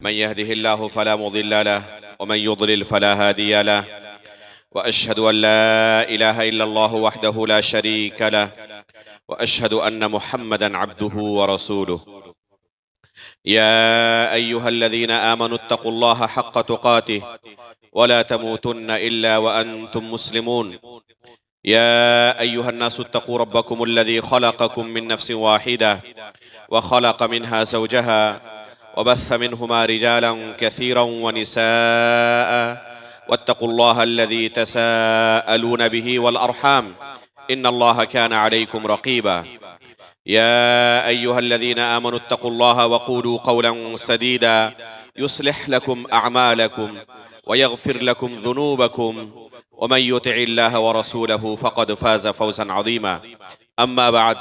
मन यहदिहिल्लाहु फला मुदिल्ल लह व मन युद्लिल फला हादिय लह व अशहदु अन ला इलाहा इल्लल्लाहु वहदहु ला शरीक लह व अशहदु अन्न मुहम्मदन अब्दुहु व रसूलुहु या अय्युहल्लज़ीना आमनुत्तक़ुल्लाहा हक़्क़ तुक़ातिह व ला तमूतुन्न इल्ला व अंतुम मुस्लिमून या अय्युहन्नासुत्तक़ू रब्बकुमुल्लज़ी ख़लक़कुम मिन नफ्सिन वाहिदा व ख़लक़ मिनहा ज़ौजहा वबस्स मिनहुमा रिजालन कसीरन व निसाअ वत्तक़ुल्लाह अल्लज़ी तसाअलून बिही वल अरहाम इन्नल्लाह कान अलैकुम रक़ीबा या अय्युहल्लज़ीना आमनुत्तक़ुल्लाह वक़ूलू क़ौलन सदीदा युस्लिह लकुम अअमालकुम व यग़फिर लकुम ज़ुनूबकुम व मन युतिइल्लाह व रसूलहु फ़क़द फ़ाज़ फ़ौज़न अज़ीमा अम्मा बअद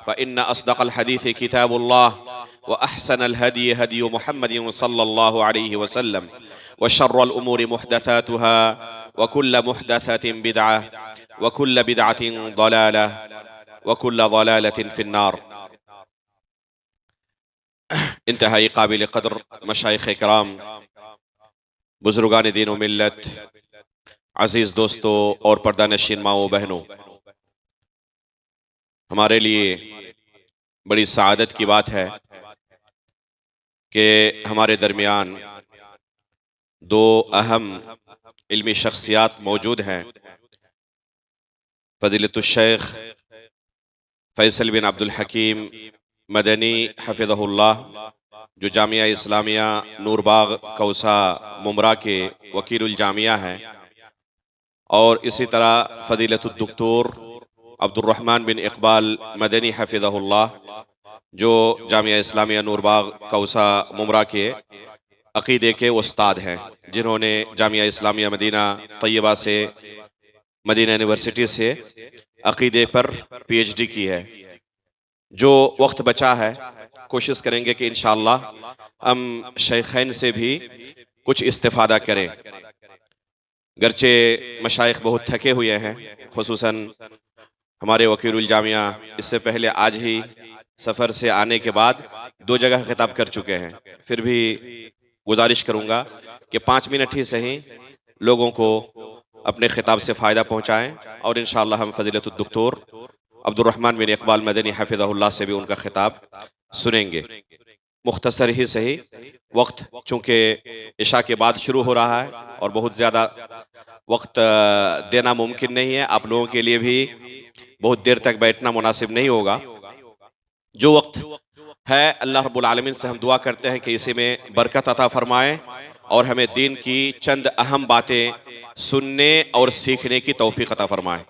फ़इन्न अस्दक़ल हदीस किताबुल्लाह व अहसनल हदी हदी मुहम्मदिन सल्लल्लाहु अलैहि वसल्लम व शर्रल उमूरि मुहदसातुहा व कुल्ल मुहदसतिन बिदअह व कुल्ल बिदअतिन ज़लालह व कुल्ल ज़लालतिन फिन्नार। इंतहाई काबिल क़द्र मशाइख़ किराम, बुज़ुर्गान दीन व मिल्लत, अजीज़ दोस्तों और पर्दा नशीन माओ बहनों, हमारे लिए बड़ी सआदत की बात है कि हमारे दरमियान दो अहम इल्मी शख्सियात मौजूद हैं। फ़ज़ीलतुश शेख फैसल बिन अब्दुल हकीम मदनी हफ़िज़हुल्लाह, जो जामिया इस्लामिया नूरबाग कौसा मुमरा के वकीलुल जामिया हैं, और इसी तरह फ़ज़ीलतुद दुक्तोर अब्दुर्रहमान बिन इक़बाल मदनी हफ़िज़हुल्लाह, जो जामिया इस्लामिया नूरबाग कौसा मुमरा के अक़ीदे के उस्ताद हैं, जिन्होंने जामिया इस्लामिया मदीना तैयबा से, मदीना यूनिवर्सिटी से अक़ीदे पर PhD की है। जो वक्त बचा है कोशिश करेंगे कि इंशाअल्लाह हम शेखैन से भी कुछ इस्तिफ़ादा करें। गर्चे मशाइख बहुत थके हुए हैं, खुसूसन हमारे वकीलुल जामिया इससे पहले आज ही सफ़र से आने के बाद 2 जगह खिताब कर चुके हैं। फिर भी गुजारिश करूंगा कि 5 मिनट ही सही लोगों को अपने खिताब से फ़ायदा पहुंचाएं, और इंशाअल्लाह हम फ़ज़ीलतुद दुक्तोर अब्दुर्रहमान बिन इक़बाल मदनी हफ़िज़हुल्लाह से भी उनका खिताब सुनेंगे। मुख्तसर ही सही, वक्त चूँकि इशा के बाद शुरू हो रहा है और बहुत ज़्यादा वक्त देना मुमकिन नहीं है, आप लोगों के लिए भी बहुत देर तक बैठना मुनासिब नहीं होगा। जो वक्त है अल्लाह रब्बुल आलमीन से हम दुआ करते हैं कि इसी में बरकत अता फरमाए और हमें दीन की चंद अहम बातें सुनने और सीखने की तौफीक अता फरमाए।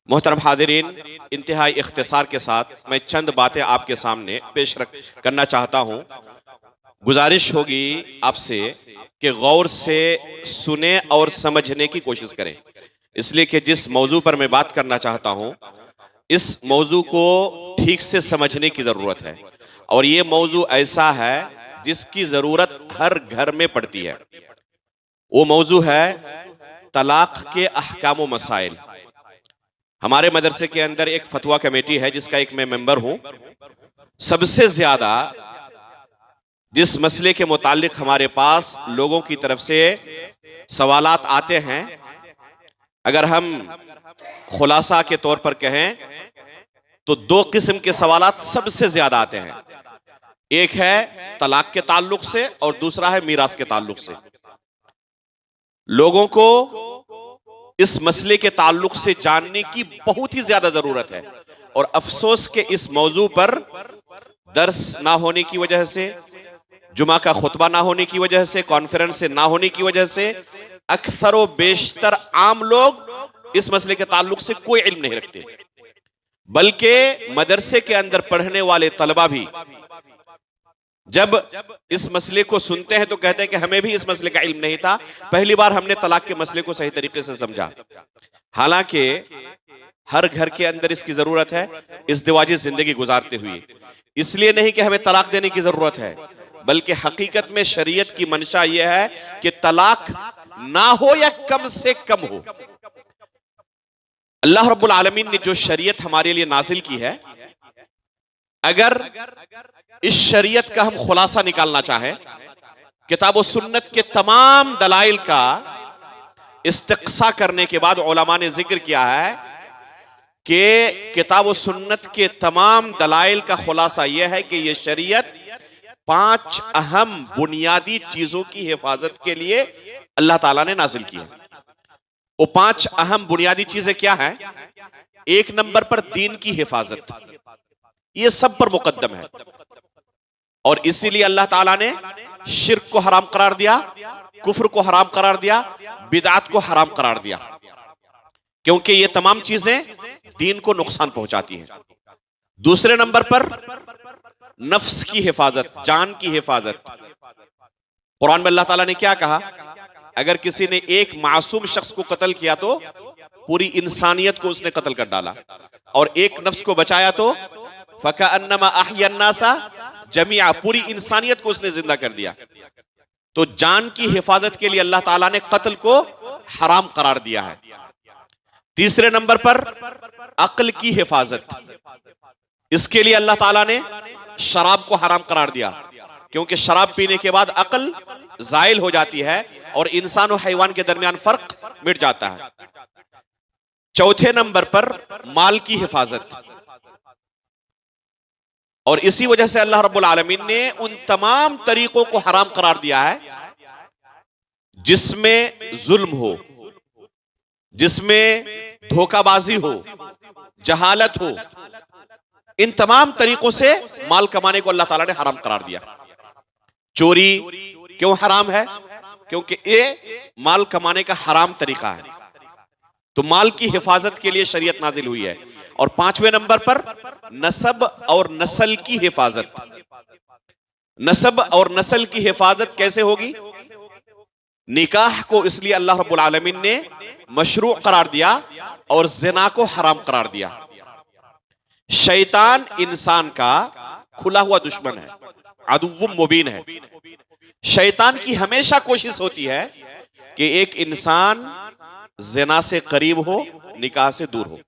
मोहतरम हाज़िरीन, इंतहाई इख्तिसार के साथ मैं चंद बातें आपके सामने पेश करना चाहता हूँ। गुजारिश होगी आपसे कि गौर से सुने और समझने की कोशिश करें, इसलिए कि जिस मौजू पर मैं बात करना चाहता हूँ इस मौजू को ठीक से समझने की ज़रूरत है, और ये मौजू ऐसा है जिसकी ज़रूरत हर घर में पड़ती है। वो मौजू है तलाक के अहकाम व मसाइल। हमारे मदरसे के अंदर एक फतवा कमेटी है जिसका एक मैं मेंबर हूं। सबसे ज्यादा जिस मसले के मुतालिक हमारे पास लोगों की तरफ से सवालात आते हैं, अगर हम खुलासा के तौर पर कहें तो 2 किस्म के सवालात सबसे ज्यादा आते हैं। एक है तलाक के ताल्लुक से और दूसरा है मीरास के ताल्लुक से। लोगों को इस मसले के ताल्लुक से जानने की बहुत ही ज्यादा जरूरत है, और अफसोस के इस मौजू पर दर्स ना होने की वजह से, जुमा का खुतबा ना होने की वजह से, कॉन्फ्रेंस से ना होने की वजह से अक्सर व बेशतर आम लोग इस मसले के ताल्लुक से कोई इल्म नहीं रखते, बल्कि मदरसे के अंदर पढ़ने वाले तलबा भी जब इस मसले को सुनते हैं तो कहते हैं कि हमें भी इस मसले का इल्म नहीं था, पहली बार हमने तलाक के मसले को सही तरीके से समझा। हालांकि हर घर के अंदर इसकी जरूरत है इज़्दिवाजी जिंदगी गुजारते हुए। इसलिए नहीं कि हमें तलाक देने की जरूरत है, बल्कि हकीकत में शरीयत की मंशा यह है कि तलाक ना हो या कम से कम हो। अल्लाह रब्बुल आलमीन ने जो शरीयत हमारे लिए नाजिल की है, अगर इस शरीयत का हम खुलासा निकालना चाहें किताब और सुन्नत के तमाम दलाइल का इस्तिक़सा करने के बाद उलमा ने जिक्र किया है कि किताब और सुन्नत के तमाम दलाइल का खुलासा यह है कि यह शरीयत 5 अहम बुनियादी चीजों की हिफाजत के लिए अल्लाह ताला ने नाजिल की है। वो 5 अहम बुनियादी चीजें क्या हैं? एक नंबर पर दीन की हिफाजत, ये सब पर मुकद्दम है, और इसीलिए अल्लाह ताला ने शिर्क को हराम करार दिया, कुफ्र को हराम करार दिया, बिदअत को हराम करार दिया, क्योंकि ये तमाम चीजें दीन को नुकसान पहुंचाती हैं। दूसरे नंबर पर नफ्स की हिफाजत, जान की हिफाजत। कुरान में अल्लाह ताला ने क्या कहा? अगर किसी ने एक मासूम शख्स को कत्ल किया तो पूरी इंसानियत को उसने कत्ल कर डाला, और एक नफ्स को बचाया तो फकअन्नमा अहयन्नासा जमीआ, पूरी इंसानियत को उसने जिंदा कर दिया। तो जान की हिफाजत के लिए अल्लाह ताला ने कत्ल को हराम करार दिया है। तीसरे नंबर पर अक्ल की हिफाजत, इसके लिए अल्लाह ताला ने शराब को हराम करार दिया, क्योंकि शराब पीने के बाद अक्ल जायल हो जाती है और इंसान और हैवान के दरमियान फर्क मिट जाता है। चौथे नंबर पर माल की हिफाजत, और इसी वजह से अल्लाह रब्बुल आलमीन ने उन तमाम तरीकों को हराम करार दिया है जिसमें जुल्म हो, जिसमें धोखाबाजी हो, जहालत हो। इन तमाम तरीकों से माल कमाने को अल्लाह ताला ने हराम करार दिया। चोरी क्यों हराम है? क्योंकि ये माल कमाने का हराम तरीका है, तो माल की हिफाजत के लिए शरीयत नाजिल हुई है। और 5वें नंबर पर नसब और नस्ल की हिफाजत। नसब और नस्ल की हिफाजत कैसे होगी? निकाह को इसलिए अल्लाह रब्बुल आलमीन ने मशरू करार दिया और ज़िना को हराम करार दिया। शैतान इंसान का खुला हुआ दुश्मन है, अदुव्वुम मुबीन है। शैतान की हमेशा कोशिश होती है कि एक इंसान ज़िना से करीब हो, निकाह से दूर हो।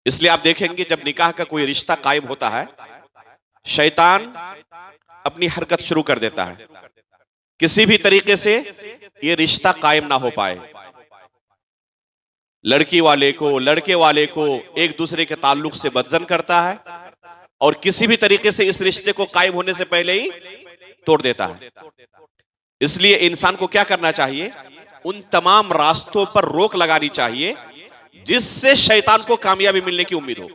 इसलिए आप देखेंगे जब निकाह का कोई रिश्ता कायम होता है, शैतान अपनी हरकत शुरू कर देता है, किसी भी तरीके से ये रिश्ता कायम ना हो पाए। लड़की वाले को, लड़के वाले को एक दूसरे के ताल्लुक से बदजन करता है और किसी भी तरीके से इस रिश्ते को कायम होने से पहले ही तोड़ देता है। इसलिए इंसान को क्या करना चाहिए? उन तमाम रास्तों पर रोक लगानी चाहिए जिससे शैतान को कामयाबी मिलने की उम्मीद हो।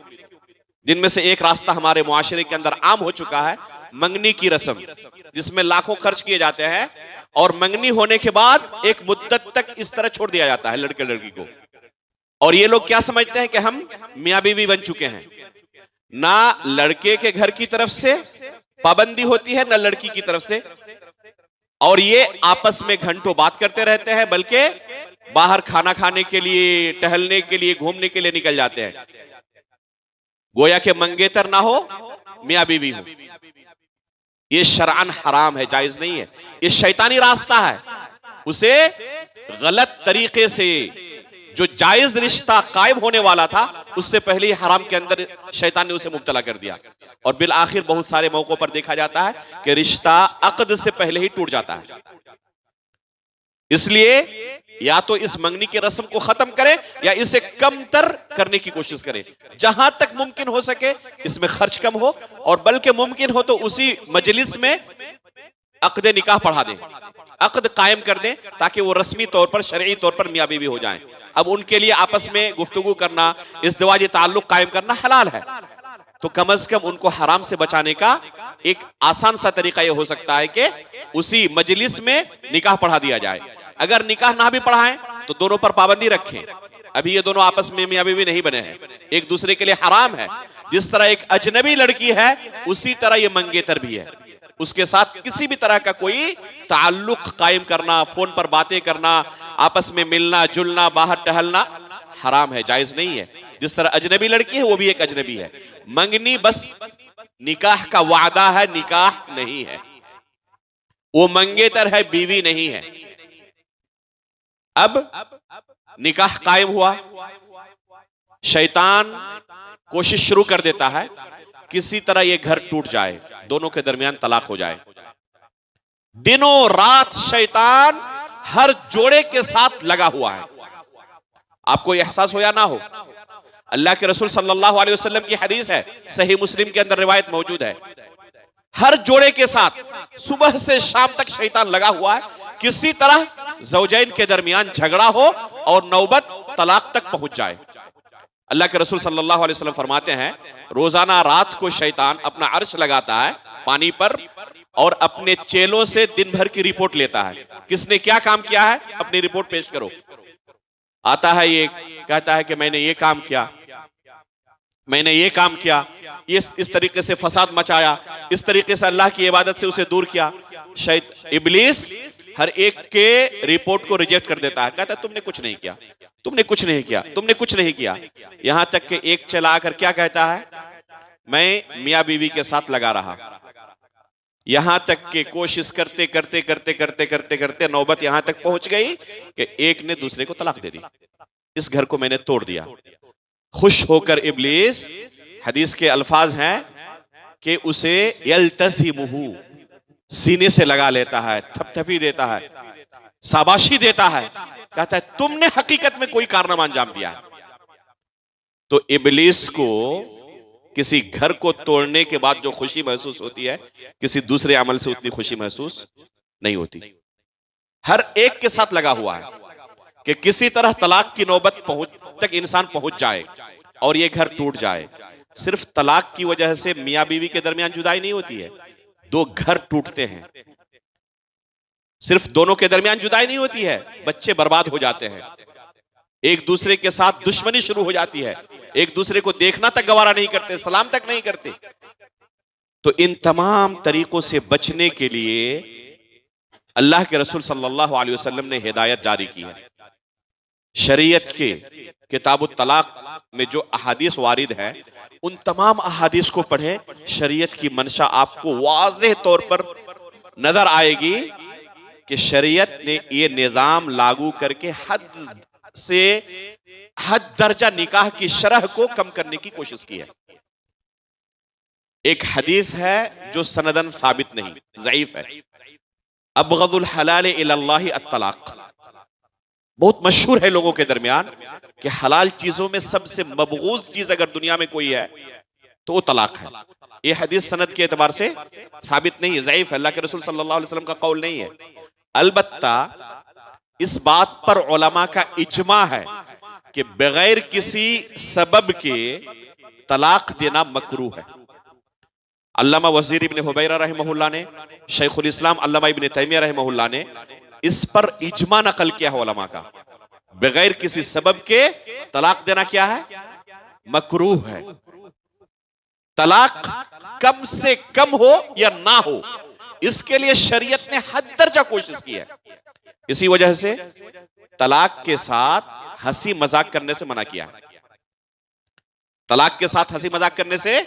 जिनमें से एक रास्ता हमारे मुआशरे के अंदर आम हो चुका है, मंगनी की रस्म, जिसमें लाखों खर्च किए जाते हैं और मंगनी होने के बाद एक मुद्दत तक इस तरह छोड़ दिया जाता है लड़के लड़की को। और ये लोग क्या समझते हैं कि हम मियां बीवी बन चुके हैं। ना लड़के के घर की तरफ से पाबंदी होती है, ना लड़की की तरफ से, और ये आपस में घंटों बात करते रहते हैं, बल्कि बाहर खाना खाने के लिए, टहलने के लिए, घूमने के लिए निकल जाते हैं। गोया के मंगेतर ना हो, मियां बीवी हो। ये शरअन हराम है, जायज नहीं है। ये शैतानी रास्ता है। उसे गलत तरीके से जो जायज रिश्ता कायम होने वाला था, उससे पहले ही हराम के अंदर शैतान ने उसे मुब्तला कर दिया। और बिल आखिर बहुत सारे मौकों पर देखा जाता है कि रिश्ता अक़द से पहले ही टूट जाता है। इसलिए या तो इस मंगनी की रस्म को खत्म करें या इसे कमतर करने की कोशिश करें। जहां तक मुमकिन हो सके इसमें खर्च कम हो, और बल्कि मुमकिन हो तो उसी मजलिस में अक़द निकाह पढ़ा दें, अक़द कायम कर दें, ताकि वो रस्मी तौर पर, शरई तौर पर मियां बीवी हो जाएं। अब उनके लिए आपस में गुफ्तगू करना, इज़्दिवाजी ताल्लुक कायम करना हलाल है, तो कम से कम उनको हराम से बचाने का एक आसान सा तरीका यह हो सकता है कि उसी मजलिस में निकाह पढ़ा दिया जाए। अगर निकाह ना भी पढ़ाएं तो दोनों पर पाबंदी रखें। अभी ये दोनों आपस में मियां बीवी नहीं बने हैं, एक दूसरे के लिए हराम है। जिस तरह एक अजनबी लड़की है, उसी तरह ये मंगेतर भी है। उसके साथ किसी भी तरह का कोई ताल्लुक कायम करना, फोन पर बातें करना, आपस में मिलना जुलना, बाहर टहलना हराम है, जायज नहीं है। जिस तरह अजनबी लड़की है, वो भी एक अजनबी है। मंगनी बस निकाह का वादा है, निकाह नहीं है। वो मंगेतर है, बीवी नहीं है। अब निकाह कायम हुआ, शैतान कोशिश शुरू कर देता है किसी तरह ये घर टूट जाए, दोनों के दरमियान तलाक हो जाए। दिनों रात शैतान हर जोड़े के साथ लगा हुआ है। आपको यह एहसास हो या ना हो, अल्लाह के रसूल सल्लल्लाहु अलैहि वसल्लम की हदीस है, सही मुस्लिम के अंदर रिवायत मौजूद है, हर जोड़े के साथ सुबह से शाम तक शैतान लगा हुआ है, किसी तरह ज़ौजैन के दरमियान झगड़ा हो और नौबत तलाक तक पहुंच जाए। अल्लाह के रसूल सल्लल्लाहु अलैहि वसल्लम फरमाते हैं, रोजाना रात को शैतान अपना अर्श लगाता है पानी पर और अपने चेलों से दिन भर की रिपोर्ट लेता है, किसने क्या काम किया है अपनी रिपोर्ट पेश करो। आता है, ये कहता है कि मैंने ये काम किया, मैंने ये काम किया, ये इस तरीके से फसाद मचाया, इस तरीके से अल्लाह की इबादत से उसे दूर किया। इब्लीस हर एक के रिपोर्ट को रिजेक्ट कर देता है, कहता है तुमने कुछ नहीं किया, तुमने कुछ नहीं किया, तुमने कुछ नहीं किया। यहां तक कि एक चला आकर क्या कहता है, मैं मियां बीवी के साथ लगा रहा। यहां तक कि कोशिश करते करते करते करते करते करते नौबत यहां तक पहुंच गई कि एक ने दूसरे को तलाक दे दी, इस घर को मैंने तोड़ दिया। खुश होकर इब्लीस, हदीस के अल्फाज हैं कि उसे यल्तज़िमुहु, सीने से लगा लेता है, थपथपी देता है, शाबाशी देता है, कहता है तुमने हकीकत में कोई कारनामा अंजाम दिया है। तो इब्लीस को किसी घर को तोड़ने के बाद जो खुशी महसूस होती है, किसी दूसरे अमल से उतनी खुशी महसूस नहीं होती। हर एक के साथ लगा हुआ है कि किसी तरह तलाक की नौबत तक इंसान पहुंच जाए और यह घर टूट जाए। सिर्फ तलाक की वजह से मियां बीवी के दरमियान जुदाई नहीं होती है, दो घर टूटते हैं। सिर्फ दोनों के दरमियान जुदाई नहीं होती है, बच्चे बर्बाद हो जाते हैं, एक दूसरे के साथ दुश्मनी शुरू हो जाती है, एक दूसरे को देखना तक गवारा नहीं करते, सलाम तक नहीं करते। तो इन तमाम तरीकों से बचने के लिए अल्लाह के रसूल सल्लल्लाहु अलैहि वसल्लम ने हिदायत जारी की है। शरीयत के किताबुत तलाक में जो अहादीस वारिद है, उन तमाम अहादीस को पढ़े, शरीयत की मंशा आपको वाज़ेह तौर पर नजर आएगी कि शरीयत ने ये निजाम लागू करके हद दर्जा निकाह की शरह को कम करने की कोशिश की है। एक हदीस है जो सनदन साबित नहीं, ज़ईफ है, अबगदुल हलाल इलल्लाहि अत्तलाक, बहुत मशहूर है लोगों के दरमियान कि हलाल चीजों में सबसे मबगूज चीज अगर दुनिया में कोई है तो वो तलाक है। ये हदीस सनद के एतबार से साबित नहीं है, ज़ईफ है, अल्लाह के रसूल सल्लल्लाहु अलैहि वसल्लम का कौल नहीं है। अलबत्ता इस बात पर उलमा का इजमा है कि बगैर किसी सबब के तलाक देना मकरूह है। अल्लामा वज़ीर इब्न हुबैरा रहमहुल्लाह ने, शेखुल इस्लाम अल्लामा इब्न तैमिया रहमहुल्लाह ने इस पर इजमा नकल किया है उलमा का, बगैर किसी सबब के तलाक देना क्या है, मकरूह है। तलाक कम से कम हो या ना हो, इसके लिए शरीयत ने हद दर्जा कोशिश की है। इसी वजह से तलाक के साथ हंसी मजाक करने से मना किया है, तलाक के साथ हंसी मजाक करने से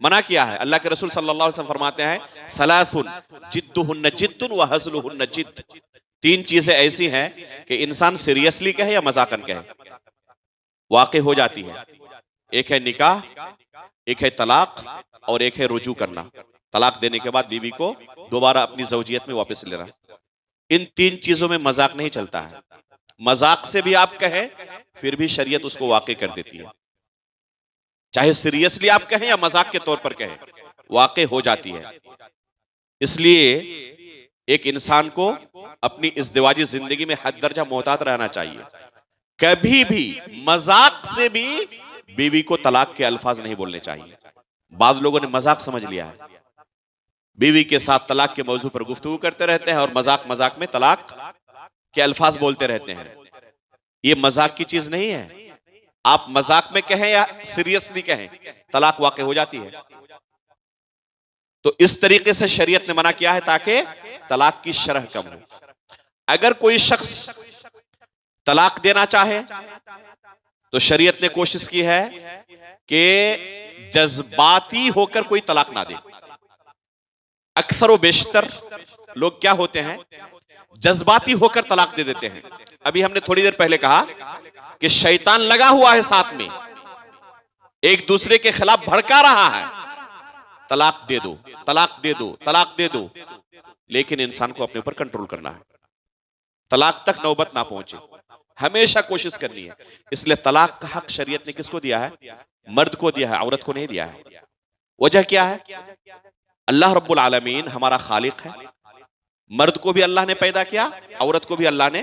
मना किया है। अल्लाह के रसूल सल्लल्लाहु अलैहि वसल्लम फरमाते हैं, सलासुन जिद्दुहुन्ना जिद्दुन व हज़लुहुन्ना जिद्द, तीन चीजें ऐसी हैं कि इंसान सीरियसली कहे या मजाकन कहे वाक़ई हो जाती है। एक है निकाह, एक है तलाक और एक है रुजू करना, तलाक देने के बाद बीवी को दोबारा अपनी ज़ौजियत में वापस लेना। इन तीन चीजों में मजाक नहीं चलता है। मजाक से भी आप कहें फिर भी शरीयत उसको वाक़ई कर देती है, चाहे सीरियसली आप कहें या मजाक के तौर पर कहें, वाक़ई हो जाती है। इसलिए एक इंसान को अपनी इज़्दिवाजी जिंदगी में हद दर्जा मोहतात रहना चाहिए। कभी भी मजाक से भी बीवी को तलाक के अल्फाज नहीं बोलने चाहिए। बाद लोगों ने मजाक समझ लिया है, बीवी के साथ तलाक के मौजू पर गुफ्तगू करते रहते हैं और मजाक मजाक में तलाक के अल्फाज बोलते रहते हैं। ये मजाक की चीज नहीं है। आप मजाक में कहें या सीरियसली कहें, तलाक वाक़ई हो जाती है। तो इस तरीके से शरीयत ने मना किया है ताकि तलाक की शरह कम हो। अगर कोई शख्स तलाक देना चाहे तो शरीयत ने कोशिश की है कि जज्बाती होकर कोई तलाक ना दे। अक्सर व बेशतर लोग क्या होते हैं, जज्बाती होकर तलाक दे देते हैं। अभी हमने थोड़ी देर पहले कहा कि शैतान लगा हुआ है साथ में, एक दूसरे के खिलाफ भड़का रहा है, तलाक दे दो, तलाक दे दो, तलाक दे दो। लेकिन इंसान को अपने ऊपर कंट्रोल करना है, तलाक तक नौबत ना पहुंचे, हमेशा कोशिश करनी है। इसलिए तलाक का हक शरीयत ने किसको दिया है? मर्द को दिया है, औरत को नहीं दिया है। वजह क्या है? अल्लाह रब्बुल आलमीन हमारा खालिक है, मर्द को भी अल्लाह ने पैदा किया, औरत को भी अल्लाह ने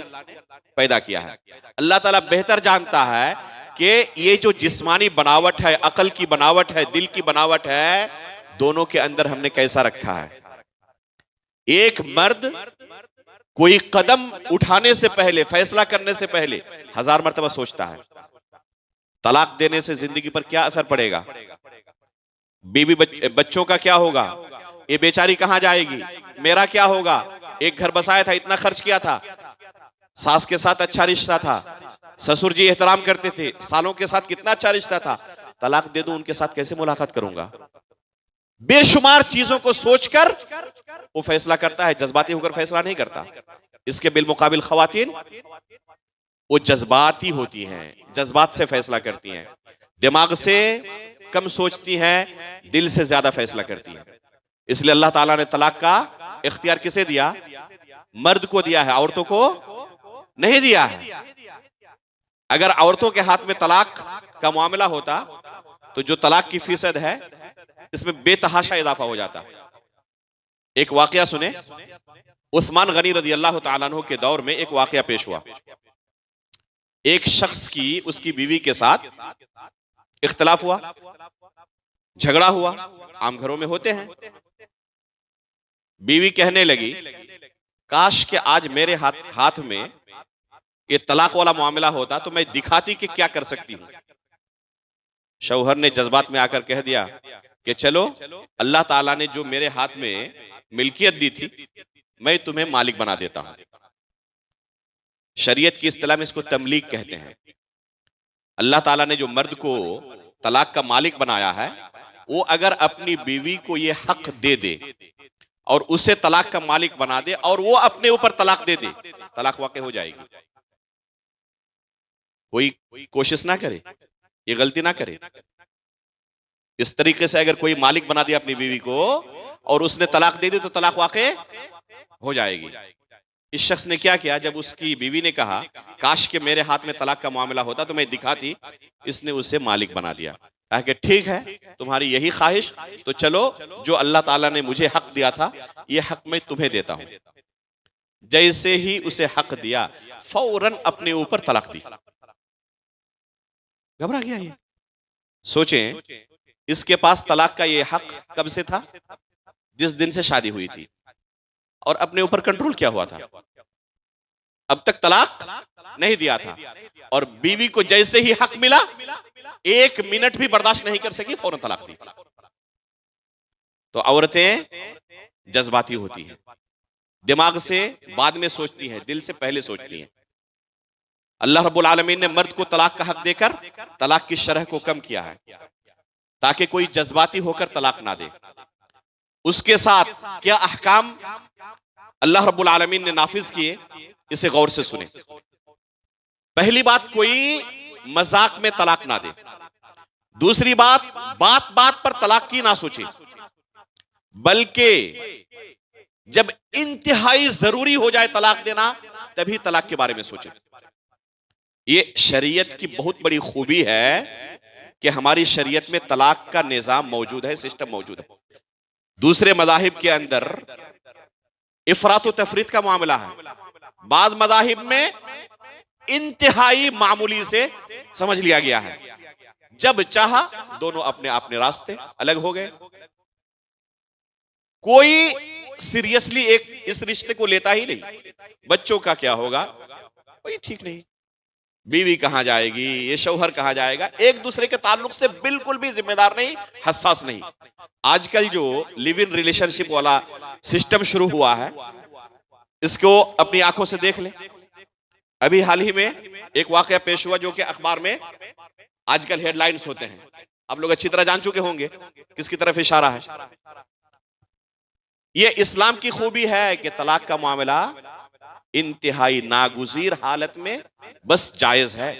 पैदा किया है। अल्लाह ताला बेहतर जानता है कि ये जो जिस्मानी बनावट है, अकल की बनावट है, दिल की बनावट है, दोनों के अंदर हमने कैसा रखा है। एक मर्द कोई कदम उठाने से पहले, फैसला करने से पहले 1000 मर्तबा सोचता है, तलाक देने से जिंदगी पर क्या असर पड़ेगा, बीवी बच्चों का क्या होगा, ये बेचारी कहां जाएगी, मेरा क्या होगा, एक घर बसाया था, इतना खर्च किया था, सास के साथ अच्छा रिश्ता था, ससुर जी एहतराम करते थे, सालों के साथ कितना अच्छा रिश्ता था, तलाक दे दूं, उनके साथ कैसे मुलाकात करूंगा। बेशुमार चीजों को सोचकर वो फैसला करता है, जज्बाती होकर फैसला नहीं करता। इसके बिलमुकाबिल खवातीन वो जज्बाती होती हैं, जज्बात से फैसला करती हैं, दिमाग से कम सोचती हैं, दिल से ज्यादा फैसला करती हैं। इसलिए अल्लाह ताला ने तलाक का इख्तियार किसे दिया? मर्द को दिया है, औरतों को नहीं दिया है। अगर औरतों के हाथ में तलाक का मामला होता तो जो तलाक की फीसद है इसमें बेतहाशा इजाफा हो जाता। एक वाकया सुने, उस्मान गनी रजी अल्लाह तआला अन्हु के दौर में एक वाकया पेश हुआ। एक शख्स की उसकी बीवी के साथ इख्तिलाफ हुआ, झगड़ा हुआ, आम घरों में होते हैं। बीवी कहने लगी, काश के आज मेरे हाथ में ये तलाक वाला मामला होता तो मैं दिखाती कि क्या कर सकती हूं। शौहर ने जज्बात में आकर कह दिया कि चलो, अल्लाह ताला ने जो मेरे हाथ में मिल्कियत दी थी, मैं तुम्हें मालिक बना देता हूं। शरीयत की इस्तिलाह में इसको तमलीक कहते हैं। अल्लाह ताला ने जो मर्द को तलाक का मालिक बनाया है, वो अगर अपनी बीवी को ये हक दे दे और उसे तलाक का मालिक बना दे और वो अपने ऊपर तलाक दे दे, तलाक वाक़ई हो जाएगी। कोई कोशिश ना करे, ये गलती ना करे। इस तरीके से अगर कोई मालिक बना दिया अपनी बीवी को और उसने तलाक दे दी तो तलाक वाक़ई हो जाएगी। इस शख्स ने क्या किया, जब उसकी बीवी ने कहा काश के मेरे हाथ में तलाक का मामला होता तो मैं दिखाती, इसने उसे मालिक बना दिया। कहा कि ठीक है, तुम्हारी यही ख्वाहिश, तो चलो, जो अल्लाह ताला ने मुझे हक दिया था ये हक मैं तुम्हें देता हूं। जैसे ही उसे हक दिया, फौरन अपने ऊपर तलाक दी। घबरा गया ये। सोचें, इसके पास तलाक का ये हक कब से था? जिस दिन से शादी हुई थी। और अपने ऊपर कंट्रोल क्या हुआ था? अब तक तलाक नहीं दिया था। और बीवी को जैसे ही हक मिला, 1 मिनट भी बर्दाश्त नहीं कर सकी, फौरन तलाक दी। तो औरतें जज्बाती होती हैं, दिमाग से बाद में सोचती हैं, दिल से पहले सोचती हैं। अल्लाह रब्बुल आलमीन ने मर्द को तलाक का हक देकर तलाक की शरह को कम किया है, ताकि कोई जज्बाती होकर तलाक ना दे। उसके साथ क्या अहकाम अल्लाह रब्बुल आलमीन ने नाफिज किए, इसे गौर से सुने। पहली बात, कोई मजाक में तलाक ना दे। दूसरी बात, बात बात पर तलाक की ना सोचे, बल्कि जब इंतहाई जरूरी हो जाए तलाक देना, तभी तलाक के बारे में सोचे। ये शरीयत की बहुत बड़ी खूबी है कि हमारी शरीयत में तलाक का निजाम मौजूद है, सिस्टम मौजूद है। दूसरे मज़ाहिब के अंदर इफरात व तफरीत का मामला है। बाज़ मज़ाहिब में इंतहाई मामूली से समझ लिया गया है, जब चाहा दोनों अपने अपने रास्ते अलग हो गए। कोई सीरियसली इस रिश्ते को लेता ही नहीं। बच्चों का क्या होगा, कोई ठीक नहीं। बीवी कहां जाएगी, ये शौहर कहां जाएगा, एक दूसरे के ताल्लुक से बिल्कुल भी जिम्मेदार नहीं, हसास नहीं। आजकल जो लिव इन रिलेशनशिप वाला सिस्टम शुरू हुआ है, इसको अपनी आंखों से देख ले। अभी हाल ही में एक वाकया पेश हुआ जो कि अखबार में आजकल हेडलाइंस होते हैं। आप लोग अच्छी तरह जान चुके होंगे किसकी तरफ इशारा है। यह इस्लाम की खूबी है कि तलाक का मामला इंतहाई नागुजीर हालत में बस जायज है।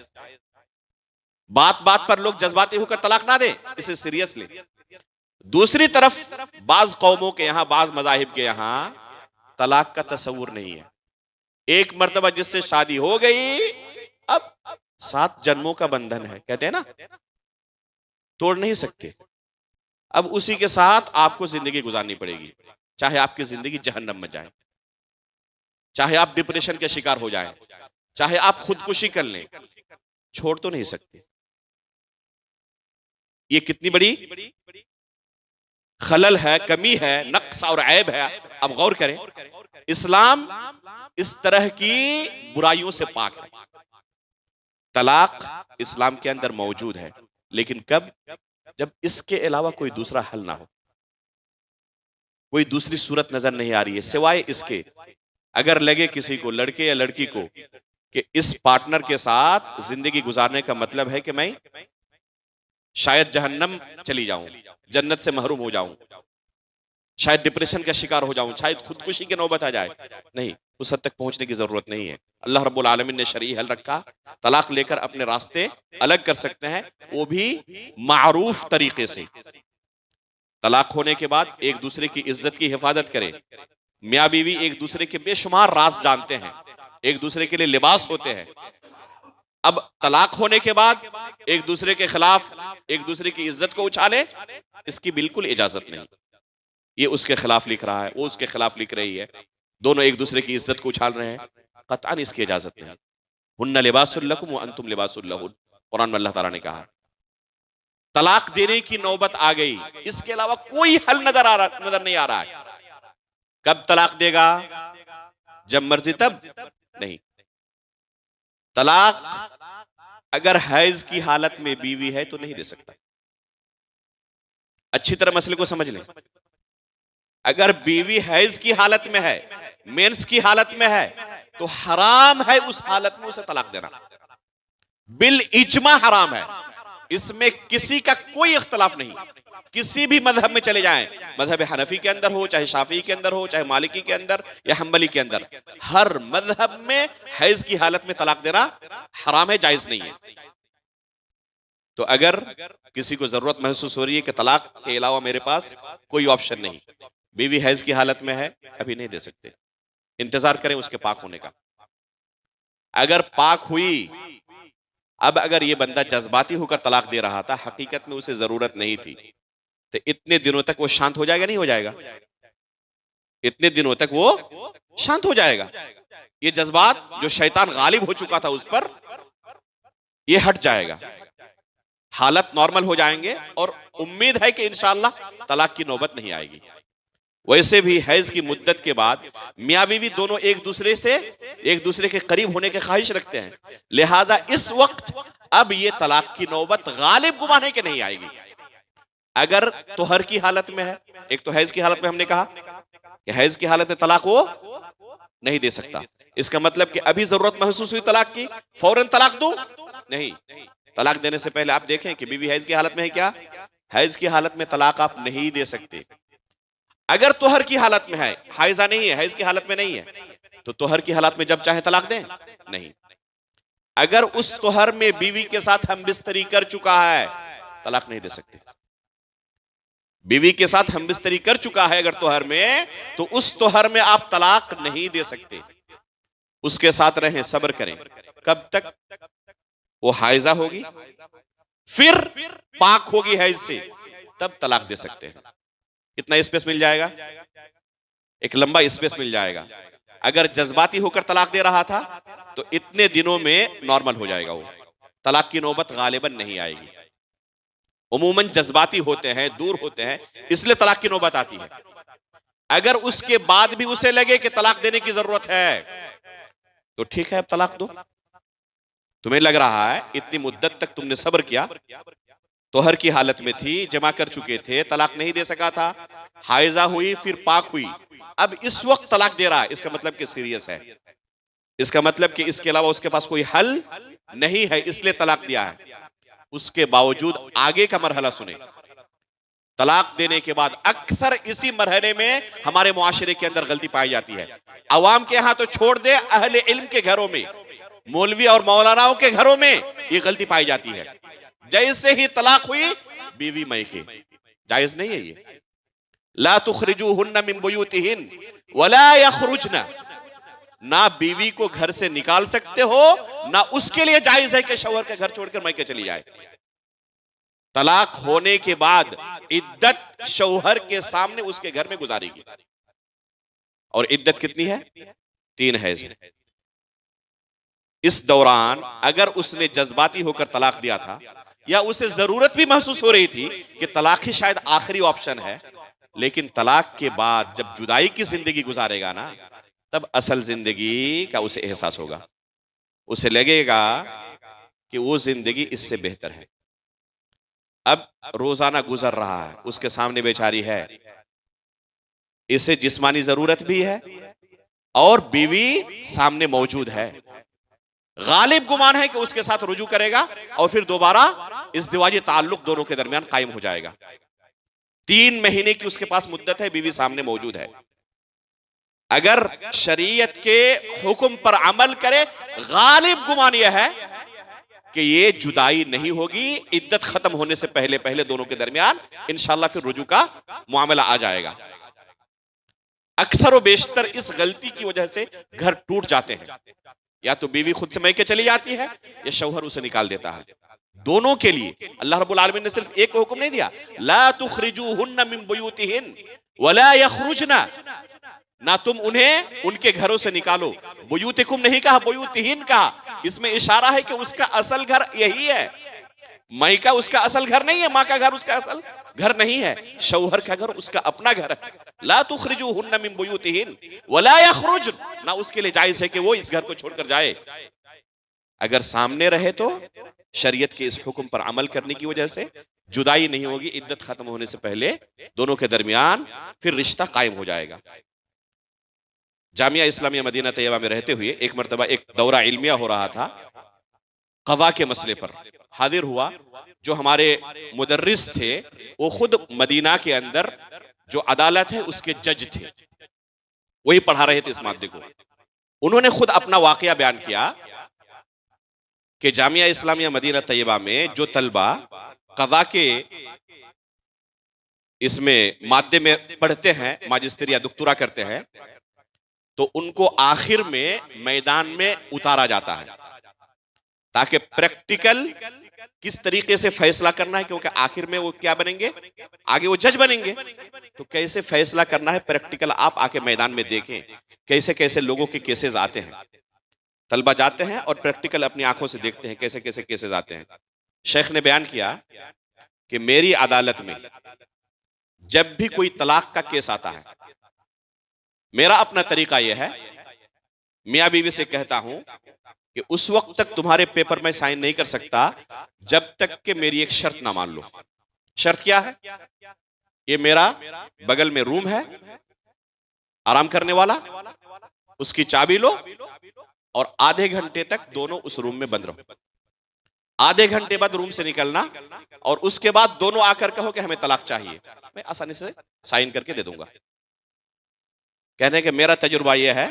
बात बात पर लोग जज्बाती होकर तलाक ना दे, इसे सीरियस ले। दूसरी तरफ बाज कौमों के यहां, बाज मजाहिब के यहां तलाक का तसव्वुर नहीं है। एक मर्तबा जिससे शादी हो गई, अब 7 जन्मों का बंधन है, कहते हैं ना, तोड़ नहीं सकते। अब उसी के साथ आपको जिंदगी गुजारनी पड़ेगी, चाहे आपकी जिंदगी जहन्नम में जाए, चाहे आप डिप्रेशन के शिकार हो जाएं, चाहे आप खुदकुशी कर लें, छोड़ तो नहीं सकते। ये कितनी बड़ी खलल है, कमी है, नक्स और ऐब है। अब गौर करें, इस्लाम इस तरह की बुराइयों से पाक है। तलाक इस्लाम के अंदर मौजूद है, लेकिन कब? जब इसके अलावा कोई दूसरा हल ना हो, कोई दूसरी सूरत नजर नहीं आ रही है सिवाय इसके। अगर लगे किसी को, लड़के या लड़की को, कि इस पार्टनर के साथ जिंदगी गुजारने का मतलब है कि मैं शायद जहन्नम चली जाऊं, जन्नत से महरूम हो जाऊं, शायद डिप्रेशन का शिकार हो जाऊं, शायद खुदकुशी की नौबत आ जाए, नहीं, उस हद तक पहुंचने की जरूरत नहीं है। अल्लाह रब्बुल आलमीन ने शरई हल रखा, तलाक लेकर अपने रास्ते अलग कर सकते हैं, वो भी मारूफ तरीके से। तलाक होने के बाद एक दूसरे की इज्जत की हिफाजत करें। मियाँ बीवी एक दूसरे के बेशुमार राज जानते हैं, एक दूसरे के लिए लिबास होते हैं। अब तलाक होने के बाद एक दूसरे के खिलाफ एक दूसरे की इज्जत को उछाले, इसकी बिल्कुल इजाजत नहीं। ये उसके खिलाफ लिख रहा है, वो उसके खिलाफ लिख रही है, दोनों एक दूसरे की इज्जत को उछाल रहे हैं, कतई इसकी इजाजत नहीं। हुन्ना लिबासुल लकुम व अंतुम लिबासुल लहुन, कुरान में अल्लाह ताला ने कहा। तलाक देने की नौबत आ गई, इसके अलावा कोई हल नजर नहीं आ रहा है। कब तलाक देगा? जब मर्जी तब नहीं। तलाक अगर हैज की हालत में बीवी है तो नहीं दे सकता। अच्छी तरह मसले को समझ लें। अगर बीवी हैज की हालत में है, मेंस की हालत में है, तो हराम है उस हालत में उसे तलाक देना, बिल इजमा हराम है। इसमें किसी का कोई इख्तलाफ नहीं। किसी भी मजहब में चले जाएं, मजहब हनफी के अंदर हो, चाहे शाफी के अंदर हो, चाहे मालिकी के अंदर या हम्बली के अंदर, हर मजहब में हैज की हालत में तलाक देना हराम है, जायज नहीं है। तो अगर किसी को जरूरत महसूस हो रही है कि तलाक के अलावा मेरे पास कोई ऑप्शन नहीं, बीवी हैज की हालत में है, अभी नहीं दे सकते, इंतजार करें उसके पाक होने का। अगर पाक हुई, अब अगर ये बंदा जज्बाती होकर तलाक दे रहा था, हकीकत में उसे जरूरत नहीं थी, तो इतने दिनों तक वो शांत हो जाएगा? नहीं हो जाएगा? इतने दिनों तक वो शांत हो जाएगा। ये जज्बात जो शैतान गालिब हो चुका था उस पर, ये हट जाएगा, हालत नॉर्मल हो जाएंगे, और उम्मीद है कि इंशाअल्लाह तलाक की नौबत नहीं आएगी। वैसे भी हैज की मुद्दत के बाद मियाँ बीवी दोनों एक दूसरे के करीब होने के ख्वाहिश रखते हैं, लिहाजा इस वक्त अब ये तलाक की नौबत गालिब गुमाने के नहीं आएगी। अगर तोहर की हालत में है, एक तो हैज की हालत में हमने कहा कि हैज की हालत में तलाक वो नहीं दे सकता, इसका मतलब कि अभी जरूरत महसूस हुई तलाक की, फौरन तलाक दूं? नहीं। तलाक देने से पहले आप देखें कि बीवी हैज की हालत में है क्या? हैज की हालत में तलाक आप नहीं दे सकते। अगर तोहर की हालत में है, हाइजा नहीं है, हैज की हालत में नहीं है, तो तोहर की हालत में जब चाहे तलाक दें? नहीं। अगर उस तोहर में बीवी के साथ हम बिस्तरी कर चुका है, तलाक नहीं दे सकते। बीवी के साथ हम बिस्तरी कर चुका है अगर तोहर में, तो उस तोहर में आप तलाक नहीं दे सकते। उसके साथ रहें, सब्र करें। कब तक? वो हाइजा होगी, फिर पाक होगी हैज से, तब तलाक दे सकते हैं। कितना स्पेस मिल जाएगा? एक लंबा स्पेस मिल जाएगा। अगर जज्बाती होकर तलाक दे रहा था तो इतने दिनों में नॉर्मल हो जाएगा, वो तलाक की नौबत गालिबन नहीं आएगी। उमूमन जज्बाती होते हैं, दूर होते हैं, इसलिए तलाक की नौबत आती है। अगर उसके बाद भी उसे लगे कि तलाक देने की जरूरत है, तो ठीक है, अब तलाक दो। तुम्हें लग रहा है इतनी मुद्दत तक तुमने सब्र किया, तोहर की हालत में थी, जमा कर चुके थे, तलाक नहीं दे सका था, हाइजा हुई, फिर पाक हुई, अब इस वक्त तलाक दे रहा है, इसका मतलब कि सीरियस है, इसका मतलब कि इसके अलावा उसके पास कोई हल नहीं है, इसलिए तलाक दिया है। उसके बावजूद आगे का मरहला सुने। तलाक देने के बाद अक्सर इसी मरहले में हमारे मुआशरे के अंदर गलती पाई जाती है। अवाम के यहां तो छोड़ दे, अहले इल्म के घरों में, मौलवी और मौलानाओं के घरों में ये गलती पाई जाती है। जैसे ही तलाक हुई, बीवी मैके, जायज नहीं है ये। ला तुखरिजूहुन्ना मिन बुयूतिहिन वला यखरुजना, ना बीवी को घर से निकाल सकते हो, ना उसके लिए जायज है कि शौहर के घर छोड़कर मैके चली जाए। तलाक होने के बाद इद्दत शौहर के सामने उसके घर में गुजारेगी, और इद्दत कितनी है? 3 हैज है। इस दौरान अगर उसने जज्बाती होकर तलाक दिया था, या उसे जरूरत भी महसूस हो रही थी कि तलाक ही शायद आखिरी ऑप्शन है, लेकिन तलाक के बाद जब जुदाई की जिंदगी गुजारेगा ना, तब असल जिंदगी का उसे एहसास होगा। उसे लगेगा कि वो जिंदगी इससे बेहतर है। अब रोजाना गुजर रहा है, उसके सामने बेचारी है, इसे जिस्मानी जरूरत भी है और बीवी सामने मौजूद है। गालिब गुमान है कि उसके साथ रुजू करेगा और फिर दोबारा इज़्दिवाजी ताल्लुक दोनों के दरमियान कायम हो जाएगा। 3 महीने की उसके पास मुद्दत है, बीवी सामने मौजूद है। अगर शरीयत के हुक्म पर अमल करे, गालिब गुमान यह है कि ये जुदाई नहीं होगी, इद्दत खत्म होने से पहले पहले दोनों के दरमियान इंशाअल्लाह फिर रुजू का मामला आ जाएगा। अक्सर व बेशतर इस गलती की वजह से घर टूट जाते हैं। या तो बीवी खुद से मैके चली जाती है, या शौहर उसे निकाल देता है। दोनों के लिए अल्लाह रब्बुल आलमीन ने सिर्फ एक हुक्म नहीं दिया, ला तुखरिजूहुन्ना मिन बुयूतिहिन वला यखरुजना, ना तुम उन्हें उनके घरों से निकालो। बुयूतिकुम नहीं कहा, बुयूतिहिन कहा। इसमें इशारा है कि उसका असल घर यही है। मैका उसका असल घर नहीं है, माँ का घर उसका असल घर नहीं है, शौहर का घर उसका अपना घर है। ला तुखरिजूहुन्ना मिन बुयूतिहिन वला यखरुज, ना उसके लिए जायज है कि वो इस घर को छोड़कर जाए। अगर सामने रहे तो शरीयत के इस हुक्म पर अमल करने की वजह से जुदाई नहीं होगी, इद्दत खत्म होने से पहले दोनों के दरमियान फिर रिश्ता कायम हो जाएगा। जामिया इस्लामिया मदीना तैयबा में रहते हुए एक मरतबा एक दौरा इल्मिया हो रहा था, क़ज़ा के मसले पर हाजिर हुआ। जो हमारे मुदर्रिस थे वो खुद मदीना के अंदर जो अदालत है उसके जज थे, वही पढ़ा रहे थे इस मादे को। उन्होंने खुद अपना वाकया बयान किया कि जामिया इस्लामिया मदीना तैयबा में जो तलबा क़ज़ा के इसमें मादे में पढ़ते हैं, माजिस्टर या दुक्तोरा करते हैं, तो उनको आखिर में मैदान में उतारा जाता है ताकि प्रैक्टिकल किस तरीके से फैसला करना है, क्योंकि आखिर में वो क्या बनेंगे, आगे वो जज बनेंगे। तो कैसे फैसला करना है प्रैक्टिकल आप आके मैदान में देखें, कैसे कैसे लोगों के केसेस आते हैं। तलबा जाते हैं और प्रैक्टिकल अपनी आंखों से देखते हैं कैसे कैसे केसेस आते हैं। शेख ने बयान किया कि मेरी अदालत में जब भी कोई तलाक का केस आता है, मेरा अपना तरीका यह है, मियां बीवी से कहता हूं कि उस वक्त तक तुम्हारे पेपर में साइन नहीं कर सकता जब तक कि मेरी एक शर्त ना मान लो। शर्त क्या है? ये मेरा बगल में रूम है आराम करने वाला, उसकी चाबी लो और आधे घंटे तक दोनों उस रूम में बंद रहो। आधे घंटे बाद रूम से निकलना और उसके बाद दोनों आकर कहो कि हमें तलाक चाहिए, मैं आसानी से साइन करके दे दूंगा। कहने के मेरा तजुर्बा यह है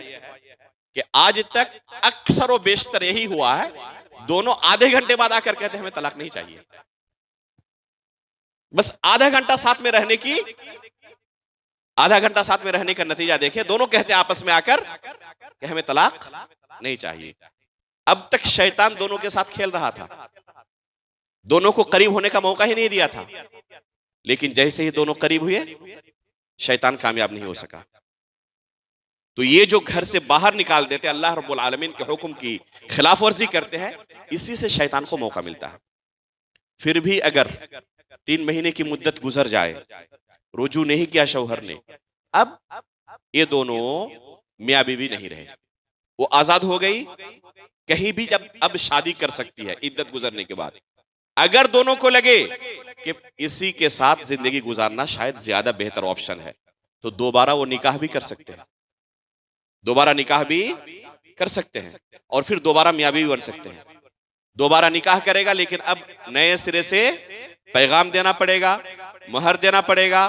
कि आज तक अक्सर व बेशतर यही हुआ है, दोनों आधे घंटे बाद आकर कहते हैं हमें तलाक नहीं चाहिए। बस आधा घंटा साथ में रहने का नतीजा देखिए, दोनों कहते हैं आपस में आकर कि हमें तलाक नहीं चाहिए। अब तक शैतान दोनों के साथ खेल रहा था, दोनों को करीब होने का मौका ही नहीं दिया था, लेकिन जैसे ही दोनों करीब हुए शैतान कामयाब नहीं हो सका। तो ये जो घर से बाहर निकाल देते, अल्लाह रब्बुल आलमीन के हुक्म की खिलाफ वर्जी करते हैं, इसी से शैतान को मौका मिलता है। फिर भी अगर 3 महीने की मुद्दत गुजर जाए, रुजू नहीं किया शौहर ने, अब ये दोनों मियां बीवी नहीं रहे, वो आजाद हो गई, कहीं भी जब अब शादी कर सकती है इद्दत गुजरने के बाद। अगर दोनों को लगे कि इसी के साथ जिंदगी गुजारना शायद ज्यादा बेहतर ऑप्शन है, तो दोबारा वो निकाह भी कर सकते हैं, दोबारा निकाह भी कर सकते हैं और फिर दोबारा मियां बीवी बन सकते हैं। दोबारा निकाह करेगा, लेकिन अब नए सिरे से पैगाम देना पड़ेगा, महर देना पड़ेगा।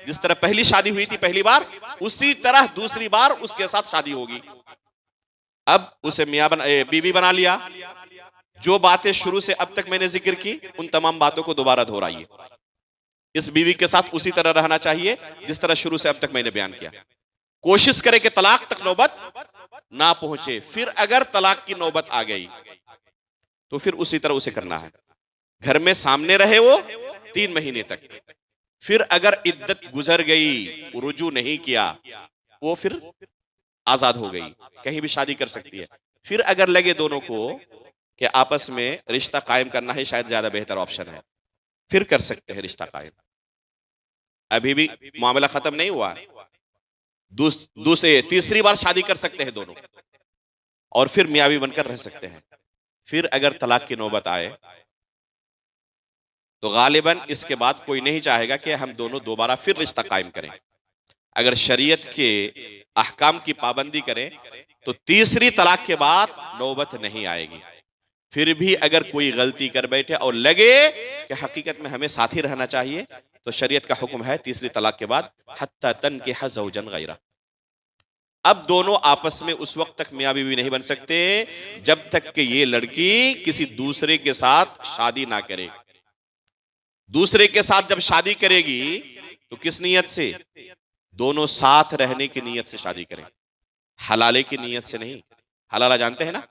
जिस तरह पहली शादी हुई थी पहली बार, उसी तरह दूसरी बार उसके साथ शादी होगी। अब उसे बीवी बना लिया, जो बातें शुरू से अब तक मैंने जिक्र की उन तमाम बातों को दोबारा दोहराइए। इस बीवी के साथ उसी तरह रहना चाहिए जिस तरह शुरू से अब तक मैंने बयान किया। कोशिश करे कि तलाक तक नौबत ना पहुंचे। फिर अगर तलाक की नौबत आ गई तो फिर उसी तरह उसे करना है। घर में सामने रहे वो 3 महीने तक। फिर अगर इद्दत गुजर गई, रुजू नहीं किया, वो फिर आजाद हो गई, कहीं भी शादी कर सकती है। फिर अगर लगे दोनों को कि आपस में रिश्ता कायम करना है, शायद ज्यादा बेहतर ऑप्शन है, फिर कर सकते हैं रिश्ता कायम। अभी भी मामला खत्म नहीं हुआ है। दूसरे तीसरी बार शादी कर सकते हैं दोनों और फिर मियावी बनकर रह सकते हैं। फिर अगर तलाक की नौबत आए तो गालिबन इसके बाद कोई नहीं चाहेगा कि हम दोनों दोबारा फिर रिश्ता कायम करें। अगर शरीयत के अहकाम की पाबंदी करें तो तीसरी तलाक के बाद नौबत नहीं आएगी। फिर भी अगर कोई गलती कर बैठे और लगे कि हकीकत में हमें साथ ही रहना चाहिए, तो शरीयत का हुक्म है तीसरी तलाक के बाद हत्ता तनकिह ज़ौजन गैरा। अब दोनों आपस में उस वक्त तक मियां बीवी नहीं बन सकते जब तक कि ये लड़की किसी दूसरे के साथ शादी ना करे। दूसरे के साथ जब शादी करेगी तो किस नीयत से? दोनों साथ रहने की नीयत से शादी करें, हलाले की नीयत से नहीं। हलाला जानते हैं ना,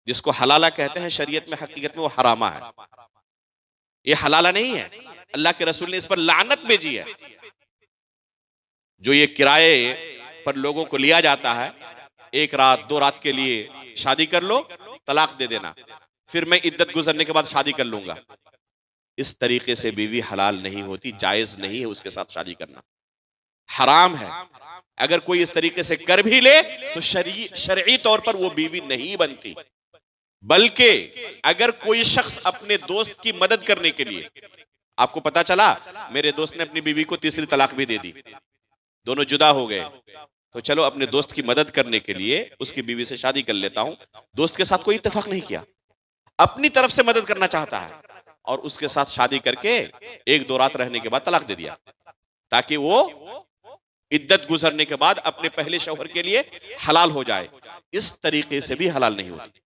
जिसको हलाला कहते हैं शरीयत में हकीकत में वो हरामा है। ये हलाला नहीं है। अल्लाह के रसूल ने इस पर लानत भेजी है। जो ये किराए पर लोगों को लिया जाता है, 1 रात 2 रात के लिए शादी कर लो, तलाक दे देना, फिर मैं इद्दत गुजरने के बाद शादी कर लूंगा। इस तरीके से बीवी हलाल नहीं होती, जायज नहीं है उसके साथ शादी करना, हराम है। अगर कोई इस तरीके से कर भी ले तो शरई तौर पर वो बीवी नहीं बनती। बल्कि अगर कोई शख्स अपने दोस्त की मदद करने के लिए, आपको पता चला मेरे दोस्त ने अपनी बीवी को तीसरी तलाक भी दे दी, दोनों जुदा हो गए, तो चलो अपने दोस्त की मदद करने के लिए उसकी बीवी से शादी कर लेता हूं। दोस्त के साथ कोई इत्तेफाक नहीं किया, अपनी तरफ से मदद करना चाहता है और उसके साथ शादी करके 1 2 रात रहने के बाद तलाक दे दिया, ताकि वो इद्दत गुजरने के बाद अपने पहले शौहर के लिए हलाल हो जाए। इस तरीके से भी हलाल नहीं होती।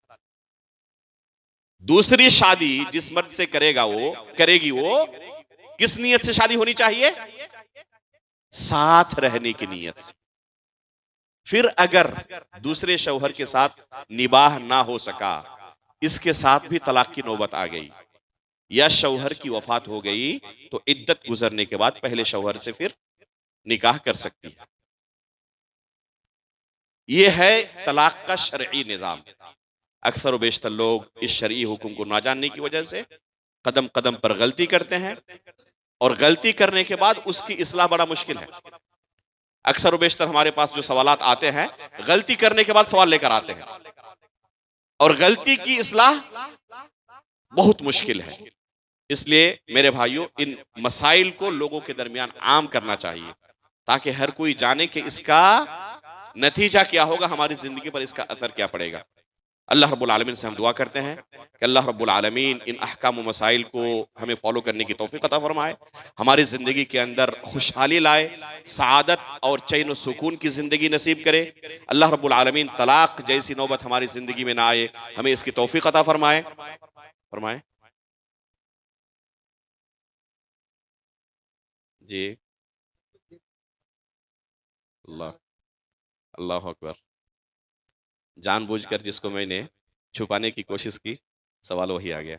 दूसरी शादी जिस मर्द से करेगी वो किस नीयत से शादी होनी चाहिए? साथ रहने की नीयत से। फिर अगर दूसरे शौहर के साथ निबाह ना हो सका, इसके साथ भी तलाक की नौबत आ गई या शौहर की वफात हो गई, तो इद्दत गुजरने के बाद पहले शौहर से फिर निकाह कर सकती है। यह है तलाक का शरई निजाम। अक्सर व बेशतर लोग इस शरई हुक्म को ना जानने की वजह से कदम कदम पर गलती करते हैं और गलती करने के बाद उसकी इस्लाह बड़ा मुश्किल है। अक्सर व बेशतर हमारे पास जो सवालात आते हैं, गलती करने के बाद सवाल लेकर आते हैं और गलती की इस्लाह बहुत मुश्किल है। इसलिए मेरे भाइयों, इन मसाइल को लोगों के दरमियान आम करना चाहिए ताकि हर कोई जाने कि इसका नतीजा क्या होगा, हमारी जिंदगी पर इसका असर क्या पड़ेगा। अल्लाह रब्बुल आलमीन से हम दुआ करते हैं कि अल्लाह रब्बुल आलमीन इन अहकाम व मसाइल को हमें फॉलो करने की तौफीक अता फरमाए, हमारी ज़िंदगी के अंदर खुशहाली लाए, सआदत और चैन व सुकून की ज़िंदगी नसीब करे। अल्लाह रब्बुल आलमीन तलाक जैसी नौबत हमारी ज़िंदगी में ना आए, हमें इसकी तौफीक अता फरमाए। जी, अल्लाह, अल्लाह अकबर। जानबूझकर जिसको मैंने छुपाने की कोशिश की, सवाल वही आ गया।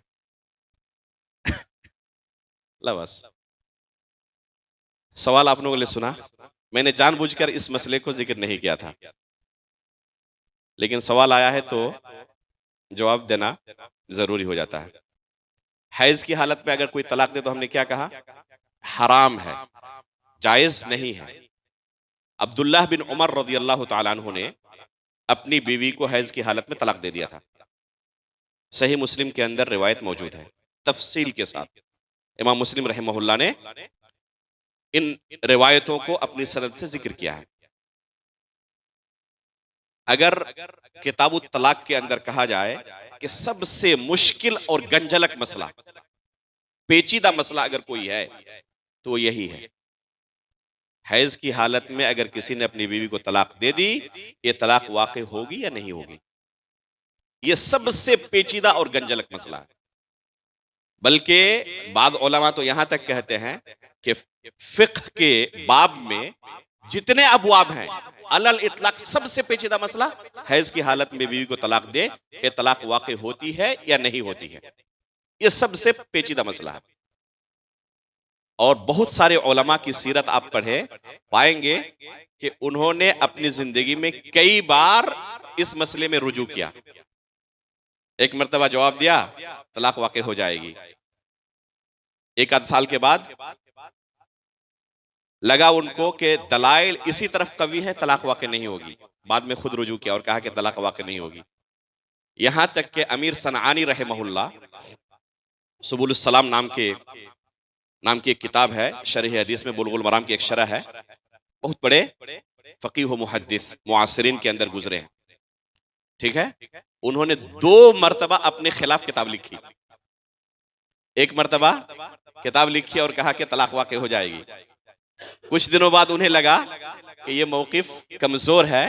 ला बस, सवाल आप लोगों ने सुना, मैंने जानबूझकर इस मसले को जिक्र नहीं किया था, लेकिन सवाल आया है तो जवाब देना जरूरी हो जाता है। हैज की हालत में अगर कोई तलाक दे तो हमने क्या कहा? हराम है, जायज नहीं है। अब्दुल्लाह बिन उमर रज़ी अल्लाह तआला अन्हु ने अपनी बीवी को हैज की हालत में तलाक दे दिया था। सही मुस्लिम के अंदर रिवायत मौजूद है तफसील के साथ। इमाम मुस्लिम रहमहुल्लाह ने इन रिवायतों को अपनी सनद से जिक्र किया है। अगर किताबु तलाक के अंदर कहा जाए कि सबसे मुश्किल और गंजलक मसला, पेचीदा मसला अगर कोई है तो यही है। हैज की हालत में अगर किसी ने अपनी बीवी को तलाक दे दी, ये तलाक वाक़ई होगी या नहीं होगी, ये सबसे पेचीदा और गंजलक मसला है। बल्कि बाद उलमा तो यहां तक कहते हैं कि फिक्ह के बाब में जितने अबवाब हैं अलल इतलाक सबसे पेचीदा मसला हैज की हालत में बीवी को तलाक दे कि तलाक वाक़ई होती है या नहीं होती है। ये सबसे पेचीदा मसला है। और बहुत सारे उलमा की सीरत आप पढ़े पाएंगे कि उन्होंने अपनी जिंदगी में कई बार इस मसले में रुजू किया। एक मर्तबा जवाब दिया तलाक वाक़ई हो जाएगी, एक आध साल के बाद लगा उनको कि दलाइल इसी तरफ कवी है, तलाक वाक़ई नहीं होगी। बाद में खुद रुजू किया और कहा कि तलाक वाक़ई नहीं होगी। यहां तक कि अमीर सनआनी रहमहुल्लाह सुबुलुस सलाम नाम की एक किताब है, शरह हदीस में बुलगुल मराम की एक शरह है। बहुत बड़े फकीह व मुहद्दिस मुआसिरीन के अंदर गुजरे हैं, ठीक है। उन्होंने 2 मर्तबा अपने खिलाफ किताब लिखी। एक मर्तबा किताब लिखी और कहा कि तलाक वाक़ई हो जाएगी। कुछ दिनों बाद उन्हें लगा कि ये मौकिफ कमजोर है,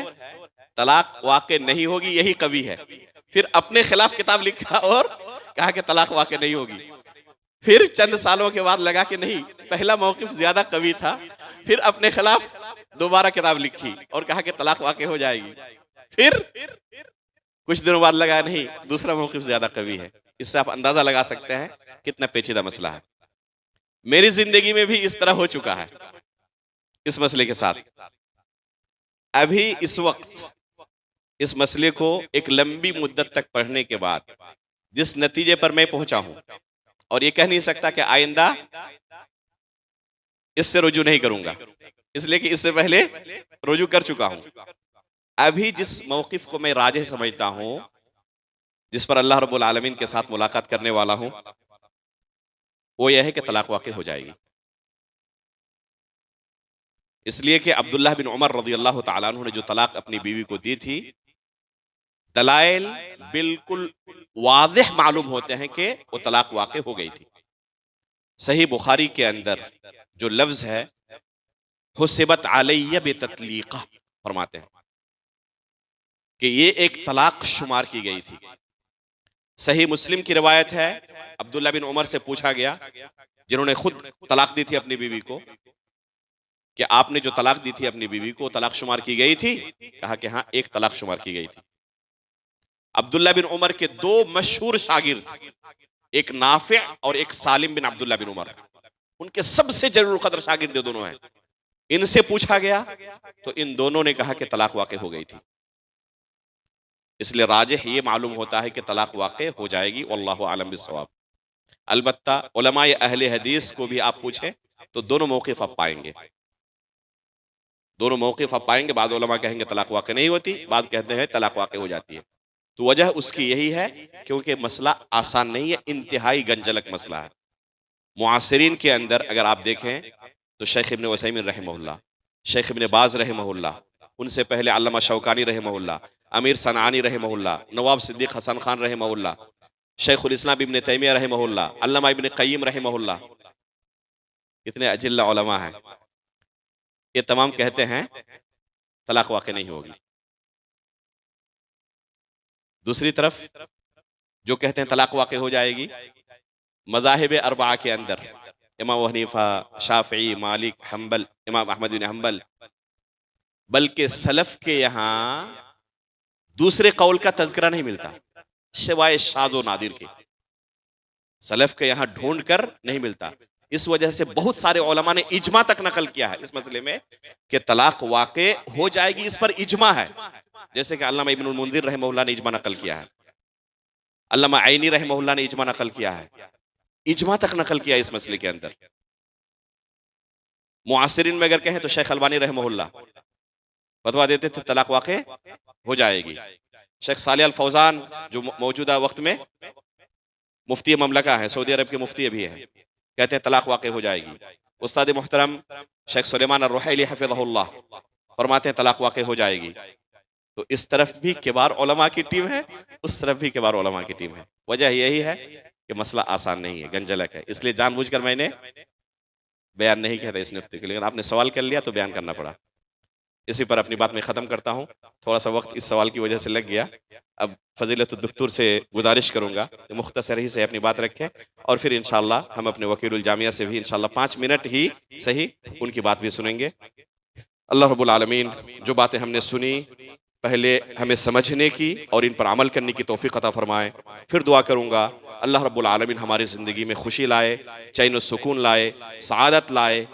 तलाक वाक़ई नहीं होगी, यही कवी है। फिर अपने खिलाफ किताब लिखा और कहा कि तलाक वाक़ई नहीं होगी। फिर चंद सालों के बाद लगा कि नहीं, पहला मौकिफ ज्यादा कवी था। फिर अपने खिलाफ दोबारा किताब लिखी और कहा कि तलाक वाक़ई हो जाएगी। फिर कुछ दिनों बाद लगा नहीं, दूसरा मौकिफ ज्यादा कवी है। इससे आप अंदाजा लगा सकते हैं कितना पेचीदा मसला है। मेरी जिंदगी में भी इस तरह हो चुका है इस मसले के साथ। अभी इस वक्त इस मसले को एक लंबी मुद्दत तक पढ़ने के बाद जिस नतीजे पर मैं पहुंचा हूं, और ये कह नहीं सकता कि आइंदा इससे रुजू नहीं करूंगा, इसलिए कि इससे पहले रुजू कर चुका हूं। अभी जिस मौकिफ को मैं राजिह समझता हूं, जिस पर अल्लाह रब्बुल आलमीन के साथ मुलाकात करने वाला हूं, वो यह है कि तलाक वाक़ई हो जाएगी। इसलिए कि अब्दुल्लाह बिन उमर रज़ियल्लाहु ताला अन्हु ने जो तलाक अपनी बीवी को दी थी, दलाइल बिल्कुल वाज़ेह मालूम होते हैं कि वो तलाक वाक़ई हो गई थी। सही बुखारी के अंदर जो लफ्ज है हुसिबत अलैया बिततलीक़ा फरमाते हैं कि ये एक तलाक शुमार की गई थी। सही मुस्लिम की रिवायत है, अब्दुल्ला बिन उमर से पूछा गया जिन्होंने खुद तलाक दी थी अपनी बीवी को, कि आपने जो तलाक दी थी अपनी बीवी को तलाक शुमार की गई थी? कहा कि हाँ, एक तलाक शुमार की गई थी। अब्दुल्ला बिन उमर के 2 मशहूर शागिर्द, एक नाफे और एक सालिम बिन अब्दुल्ला बिन उमर, उनके सबसे जरूर कदर शागिर्द दोनों हैं। इनसे पूछा गया तो इन दोनों ने कहा कि तलाक वाक़ई हो गई थी। इसलिए राजिह ये मालूम होता है कि तलाक वाक़ई हो जाएगी, वल्लाहु आलम बिस्सवाब। अलबत्ता उलमाए अहले हदीस को भी आप पूछें तो दोनों मौक़िफ़ आप पाएंगे, दोनों मौक़िफ़ आप पाएंगे। बाद उलमा कहेंगे तलाक वाक़ई नहीं होती, बाद कहते हैं तलाक वाक़ई हो जाती है। तो वजह उसकी यही है क्योंकि मसला आसान नहीं है, इंतहाई गंजलक मसला है। मुआसिरीन के अंदर अगर आप देखें तो शेख इब्न उसैमीन रहमहुल्लाह, शेख इब्न बाज रहमहुल्लाह, उनसे पहले अल्लामा शौकानी रहमहुल्लाह, अमीर सनआनी रहमहुल्लाह, नवाब सिद्दीक हसन खान रहमहुल्लाह, शेखुल इस्लाम इब्न तैमिया रहमहुल्लाह, अल्लामा इब्न क़य्यिम रहमहुल्लाह, इतने अजिल्ला उलमा हैं। ये तमाम कहते हैं तलाक वाक़ई नहीं होगी। दूसरी तरफ जो कहते हैं तलाक वाक़ई हो जाएगी, मज़ाहिब अरबा के अंदर इमाम अबू हनीफा, शाफ़िई, मालिक, हम्बल, इमाम अहमद बिन हम्बल, बल्कि सलफ के यहाँ दूसरे कौल का तज़किरा नहीं मिलता सिवाय शाज़ व नादिर के। सलफ के यहाँ ढूंढ कर नहीं मिलता। इस वजह से बहुत सारे उलमा ने इजमा तक नकल किया है इस मसले में कि तलाक वाक़ई हो जाएगी, इस पर इजमा है। जैसे कि अल्लामा इब्नुल मुंज़िर रहमहुल्लाह ने इजमा नकल किया है, अल्लामा आइनी रहमहुल्लाह ने इजमा नकल किया है, इजमा तक नकल किया इस मसले के अंदर। मुआसिरीन में अगर कहें तो शेख अलबानी रहमहुल्लाह फतवा देते थे तलाक वाक़ई हो जाएगी। शेख सालेह अल फौजान जो मौजूदा वक्त में मुफ्ती ममलका है, सऊदी अरब के मुफ्ती भी है, कहते हैं तलाक वाक़ई हो जाएगी। उस्ताद मुहतरम शेख सुलेमान अर-रुहैली हफ़िज़हुल्लाह फरमाते हैं तलाक वाक़ई हो जाएगी। तो इस तरफ भी किबार उलमा की टीम है, उस तरफ भी किबार उलमा की टीम है। वजह यही है कि मसला आसान नहीं है, गंजलक है। इसलिए जानबूझकर मैंने बयान नहीं किया था इस नुक्ते के लिए, लेकिन आपने सवाल कर लिया तो बयान करना पड़ा। इसी पर अपनी बात में ख़त्म करता हूँ। थोड़ा सा वक्त इस सवाल की वजह से लग गया। अब फ़ज़ीलतुद दुख्तूर से गुजारिश करूँगा कि मुख्तसर ही से अपनी बात रखें और फिर इंशाअल्लाह हम अपने वकीलुल जामिया से भी इंशाअल्लाह 5 मिनट ही सही उनकी बात भी सुनेंगे। अल्लाह रब्बुल आलमीन जो बातें हमने सुनी, पहले हमें समझने की और इन पर अमल करने की तौफीक अता फरमाए। फिर दुआ करूंगा अल्लाह रब्बुल आलमीन हमारी ज़िंदगी में खुशी लाए, चैन और सुकून लाए, सआदत लाए,